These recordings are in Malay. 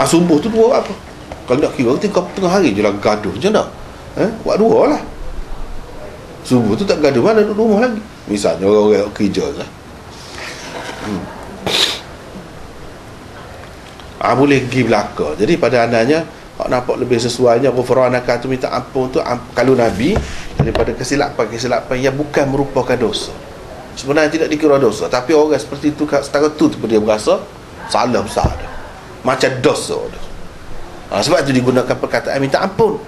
Subuh tu 2 apa? Kalau nak kira tengah hari je lah gaduh je dah. Buat 2 lah. Subuh tu tak gaduh, mana duduk rumah lagi. Misalnya orang-orang kerja lah. Boleh pergi belakang. Jadi pada andanya hak nampak lebih sesuainya ghufranaka tu, minta ampun tu, kalau Nabi daripada kesilapan yang bukan merupakan dosa. Sebenarnya tidak dikira dosa, tapi orang seperti itu setara tu dia berasa salah besar dah, macam dosa dah. Sebab itu digunakan perkataan minta ampun.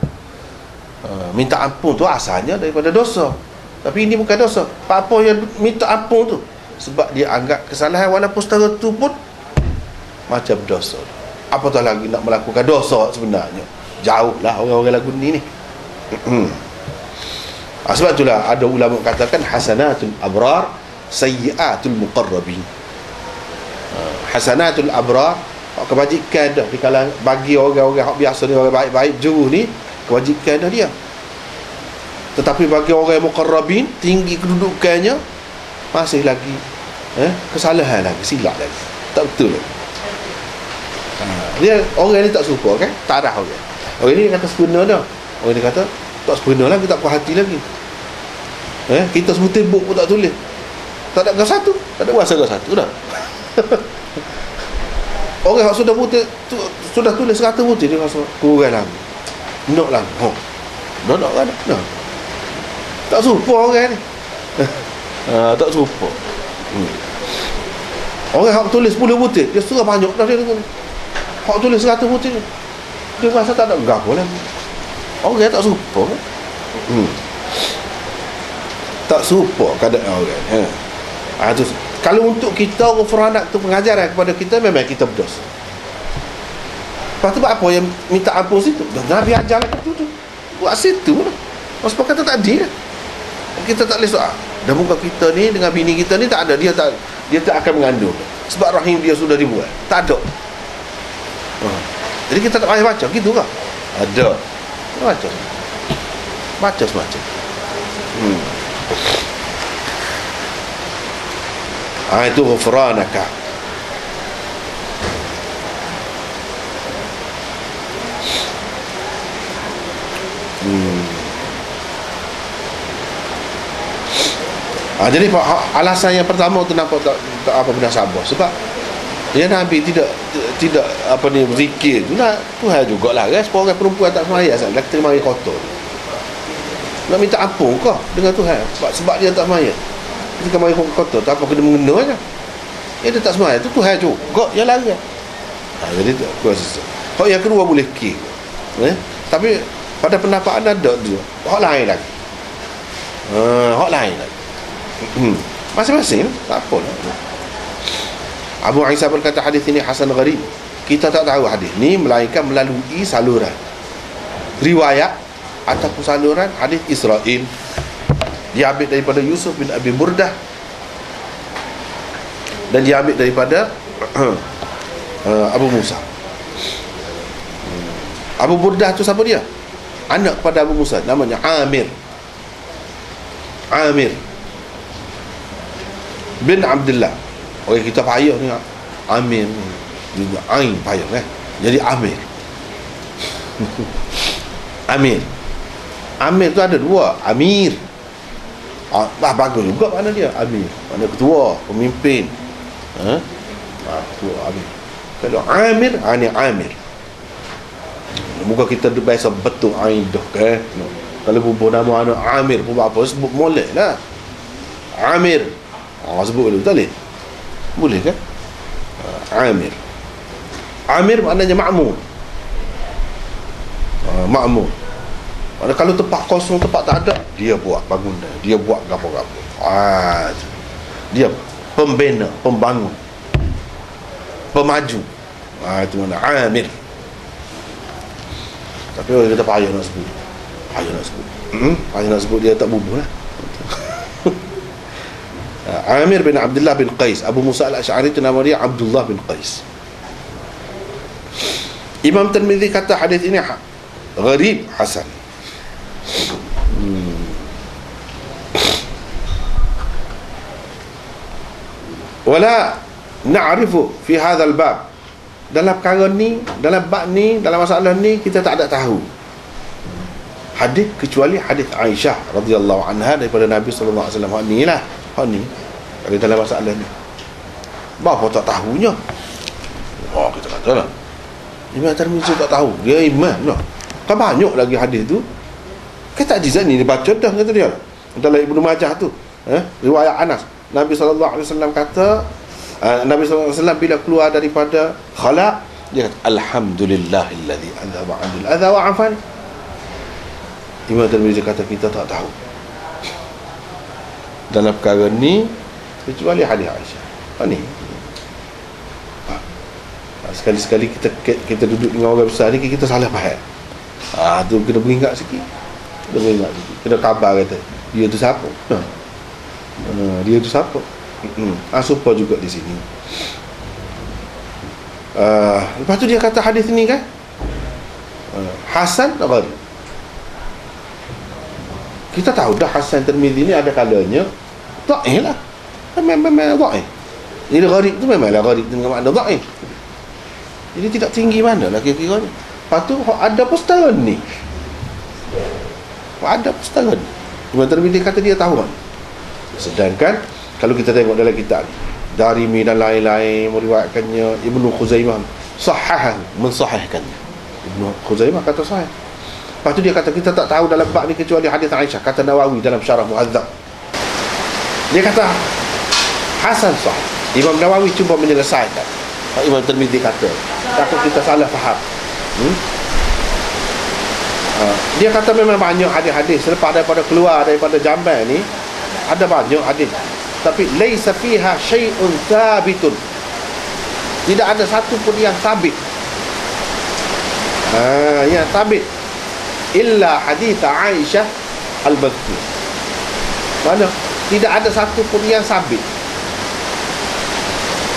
Minta ampun tu asalnya daripada dosa, tapi ini bukan dosa. Apa yang minta ampun tu sebab dia anggap kesalahan, walaupun setara tu pun macam dosa. Apatah lagi nak melakukan dosa sebenarnya. Jauh lah orang-orang lagu ni. Sebab itulah ada ulama katakan hasanatul abrar sayyiatul muqarrabin. Hasanatul abrar, kebajikan dah di kalangan bagi orang-orang hak biasa ni, orang baik-baik juru ni, kebajikan dah dia. Tetapi bagi orang yang muqarrabin, tinggi kedudukannya, masih lagi kesalahan lagi, silap lagi, tak betul lagi. Dia orang ni tak serupa kan, tak arah orang. Orang ni kata sempurna dah, orang ni kata tak sempurna lagi, tak puas hati lagi. Kita sebutir buk pun tak tulis, tak ada gas satu, tak ada kuasa gas satu dah. Orang yang sudah putih sudah tulis 100 putih, dia rasa kurang lagi, nak lah, nak kan, nak. Tak serupa orang ni. Tak serupa. Orang yang tulis 10 putih, dia sudah banyak dah dia dengar. Hak tulis 100 putih, dia rasa tak ada gapo lagi. Orang tak serupa. Tak serupa keadaan orang. Itu kalau untuk kita ghufranak tu pengajaran kepada kita, memang kita berdosa. Lepas tu apa yang minta ampun situ? Nabi ajar tu buat situ lah. Sebab kata tadi lah, kita tak boleh soal. Dan muka kita ni dengan bini kita ni tak ada, dia tak akan mengandung. Sebab rahim dia sudah dibuat. Tak ada. Jadi kita tak payah baca gitu kah? Ada. Baca semacam. Itu ghufranaka. Jadi alasan yang pertama tu nampak tak apa benda sabar. Sebab ya Nabi tidak apa ni berzikir tu nak Tuhan jugalah kan. Sebab orang perempuan tak sembahyang asal kita mari kotor. Nak minta ampun kau dengan Tuhan sebab dia tak sembahyang. Kita mari kotor tak apa kena mengena je. Dia tak sembahyang tu Tuhan juga yang larang. Jadi kuasa. Hak yang kedua boleh kir. Tapi pada pendapat anda ada dia. Hak lain lagi. Hak lain lagi. Masing-masing tak apa lah. Abu Isa berkata hadis ini hasan gharib. Kita tak tahu hadis ni melainkan melalui saluran riwayat ataupun saluran hadis Israel. Dia ambil daripada Yusuf bin Abi Burdah dan dia ambil daripada Abu Musa. Abu Burdah tu siapa dia? Anak kepada Abu Musa, namanya Amir bin Abdullah. Orang kita payah ni Amir juga ain payah kan. Jadi Amir. Amir tu ada 2, Amir. Bagus juga mana dia Amir. Mana ketua, pemimpin. Ketua Amir. Kalau Amir, ni Amir. Muka kita biasa betul ain dah kan. Kalau bubuh nama anak Amir pun apa sebut molek lah. Amir. Sebut dulu tak boleh. Boleh kan? Amir maknanya makmur. Makmur. Maknanya kalau tempat kosong, tempat tak ada, dia buat bangunan, dia buat gapo-gapo. Dia pembina, pembangun, pemaju. Itu mana Amir. Tapi orang kata payah nak sebut. Payah nak sebut dia tak bubuh lah. Amir bin Abdullah bin Qais. Abu Musa al-Ash'ari itu nama dia Abdullah bin Qais. Imam Tirmidzi kata hadis ini gharib hasan. Wala na'rifu fi hadha al-bab dalam perkara ni, dalam bab ni, dalam masalah ni kita tak ada tahu hadis kecuali hadis Aisyah radhiyallahu anha daripada Nabi sallallahu alaihi wasallam. Ni lah, ni kalau dalam masalah ni bahawa tak tahunya. Kita kata lah Imam Tirmizi tak tahu, dia imam lah. Kan banyak lagi hadis tu kata hadis ni dibaca dah, kata dia dalam Ibnu Majah tu, riwayat Anas, Nabi sallallahu alaihi wasallam kata, Nabi sallallahu alaihi wasallam bila keluar daripada khala, dia kata alhamdulillahillazi anzaba 'anil adha wa 'afan. Imam Tirmizi kata kita tak tahu dalam perkara ni kecuali hadis Aisyah. Ni sekali-sekali kita duduk dengan orang besar ni, kita salah faham. Tu kena beringat sikit. Kena khabar kata dia tu siapa. Dia tu siapa. Supaya juga di sini. Lepas tu dia kata hadis ni kan hasan atau gharib. Kita tahu dah Hasan Tirmizi ni ada kalanya dhaif lah. Memang dhaif. Jadi gharib tu memanglah gharib dengan makna dhaif. Jadi tidak tinggi mana lah kira-kira ni. Lepas tu ada pustaka ni. Ada pustaka ni. Imam Tirmizi kata dia tahu kan. Sedangkan kalau kita tengok dalam kitab ni, Darimi dan lain-lain meriwayatkannya, Ibnu Khuzaimah mensahihkannya. Ibnu Khuzaimah kata sahih. Lepas tu dia kata kita tak tahu dalam bab ni kecuali hadis Aisyah, kata Nawawi dalam Syarah Muhadzab. Dia kata hasan sahih. Imam Nawawi cuba menyelesaikan. Imam Tirmizi kata takut kita salah faham. Dia kata memang banyak hadis-hadis selepas daripada keluar daripada Jamban ni, ada banyak hadis, tapi laisa fiha syai'un thabitun. Tidak ada satu pun yang sabit. Yang sabit illa hadis Aisyah al-Mazkur. Mana? Tidak ada satu pun yang sabit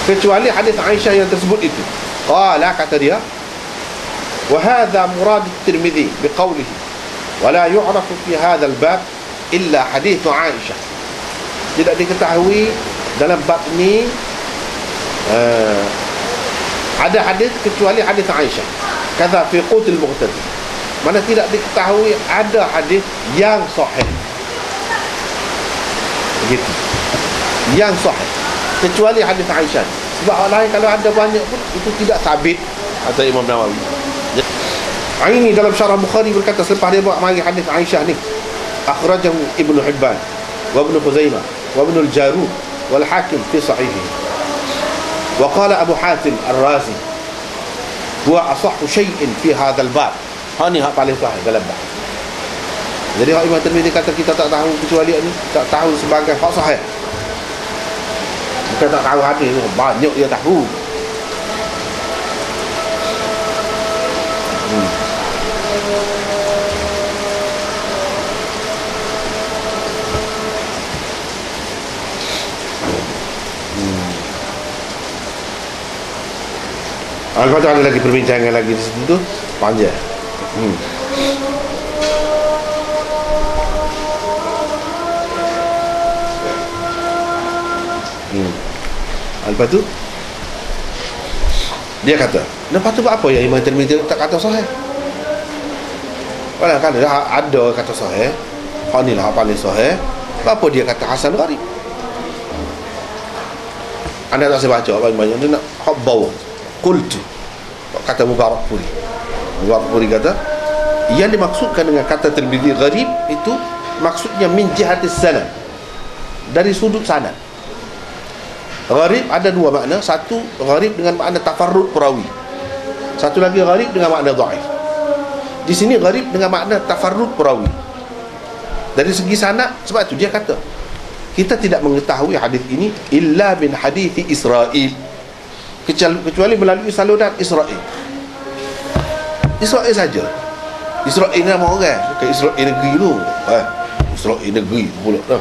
kecuali hadis Aisyah yang tersebut itu. Qala, kata dia, wa hadha murad at-Tirmidzi biqawlihi wa la yu'rafu fi hadha al-bab illa hadis Aisyah. Tidak diketahui dalam bab ni ada hadis kecuali hadis Aisyah. Kata fi Qutul Muqtadi, mana tidak diketahui ada hadis yang sahih. Begitu. Yang sahih kecuali hadis Aisyah. Sebab orang lain kalau ada banyak pun itu tidak sabit, kata Imam Nawawi. Ini dalam Syarah Bukhari berkata selepas dia buat mari hadis Aisyah ni, akhrajahu Ibnu Hibban wa Ibnu Khuzaimah wa Ibnu al-Jarud wal Hakim fi sahihi. Wa qala Abu Hatim Ar-Razi huwa asahhu syai'in fi hadzal bab. Ni hak paling sahih dalam bab. Jadi hak Imam Tirmizi kata kita tak tahu kecuali ni, tak tahu sebagai hak sahih. Bukan tak tahu hadis tu, banyak dia tahu. Lepas tu ada lagi perbincangan lagi di situ tu, panjang. Lepas tu dia kata, lepas tu apa yang Imam Tirmizi tak kata sahih? Walau kan ada kata sahih, hak ni lah paling sahih. Apa dia kata hasan gharib? Anda tak saya baca banyak-banyak dia nak hak bawah. Qultu, kata Mubarak Puri kata yang dimaksudkan dengan kata Tirmizi gharib itu maksudnya min jihatis sanad, dari sudut sanad. Gharib ada dua makna. Satu, gharib dengan makna tafarrud perawi. Satu lagi gharib dengan makna dhaif. Di sini gharib dengan makna tafarrud perawi. Dari segi sanad, sebab itu dia kata kita tidak mengetahui hadis ini illa bin hadithi Israel, kecuali melalui saluran Israel. Israel saja. Israel ni nama orang, bukan Israel negeri tu. Israel negeri pula dah.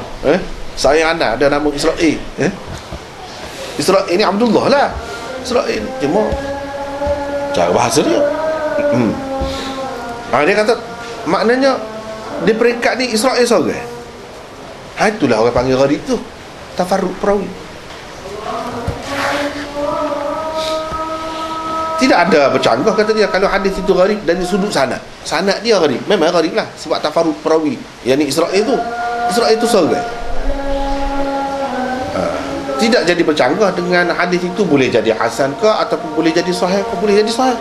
Saya anak ada nama Israel. Israel ni Abdullah lah. Israel cuma cara bahasa dia. Dia kata maknanya di peringkat ni Israel seorang. Itulah orang panggil gharib tu, tafarrud perawi. Tidak ada bercanggah kata dia kalau hadis itu gharib dari sudut sanad. Sanad dia gharib. Memang gharib lah sebab tafarrud perawi. Yang Israel itu sorang. Tidak jadi bercanggah dengan hadis itu, boleh jadi hasan ke ataupun boleh jadi sahih ke, boleh jadi sahih.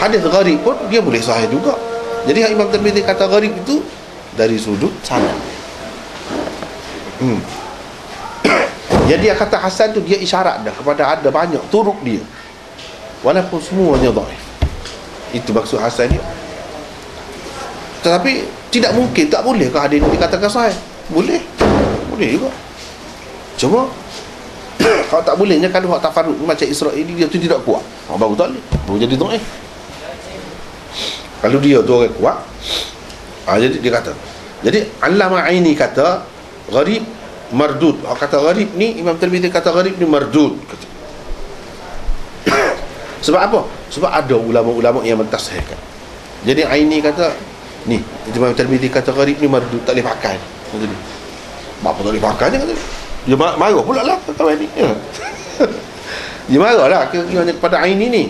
Hadis gharib pun dia boleh sahih juga. Jadi Imam Tirmizi kata gharib itu dari sudut sanad. Jadi dia kata hasan tu dia isyarat dah kepada ada banyak turuk dia, walaupun semuanya dhaif. Itu maksud hasan dia. Tetapi tidak mungkin, tak boleh ke hadis dikatakan sahih? Boleh juga. Cuma kalau tak bolehnya kalau hak tafarrud macam Israeli dia tu tidak kuat, baru tak boleh, baru jadi dhaif. Kalau dia tu orang kuat, jadi dia kata, jadi Allamah Aini kata gharib mardud. Kata gharib ni, Imam Tirmizi kata gharib ni mardud kata. Sebab apa? Sebab ada ulama-ulama yang mentasihkan. Jadi Aini kata ni, Imam Tirmizi kata gharib ni mardud, tak boleh pakai. Kata dia, apa tak boleh pakai ni? Kata dia, dia marah pula lah kawan ni. Dia marah lah kepada Aini ni.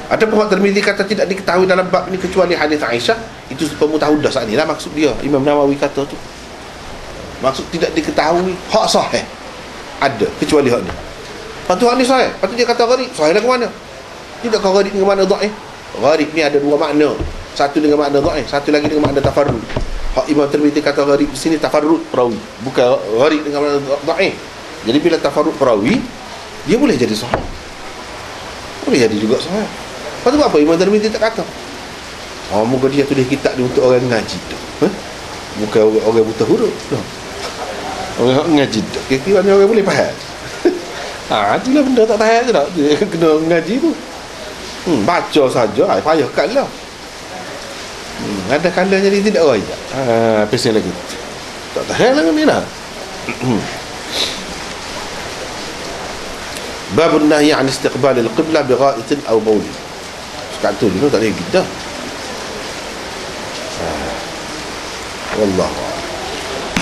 Ada pihak Tirmizi kata tidak diketahui dalam bab ni kecuali hadis Aisyah. Itu pemutahudah saat ni lah maksud dia. Imam Nawawi kata tu, maksud tidak diketahui hak sahih ada kecuali hak ni. Lepas tu hak ni sahih, lepas tu dia kata gharib. Sahih lah ke mana? Tidak kau gharib dengan makna dhaif. Gharib ni ada dua makna. Satu dengan makna dhaif, satu lagi dengan makna tafarrud. Hak Imam Tirmizi kata gharib di sini tafarrud perawi, bukan gharib dengan makna dhaif. Jadi bila tafarrud perawi, dia boleh jadi sahih, boleh jadi juga sahih. Lepas tu apa Imam Tirmizi tak kata? Moga dia tulis kitab ni untuk orang ngaji tu. Bukan orang buta huruf. Orang ngaji tu. Kira-kira orang boleh faham. Itulah benda tak faham je tak. Dia kena ngaji tu. Baca saja, payahkanlah. Ada kalanya dia tidak raya. Pesan lagi. Tak tahan lah ni lah. Babun nahyi an istiqbal al-qiblah bi gha'itin aw bawl. Sekarang tu tak boleh kita. Wallahu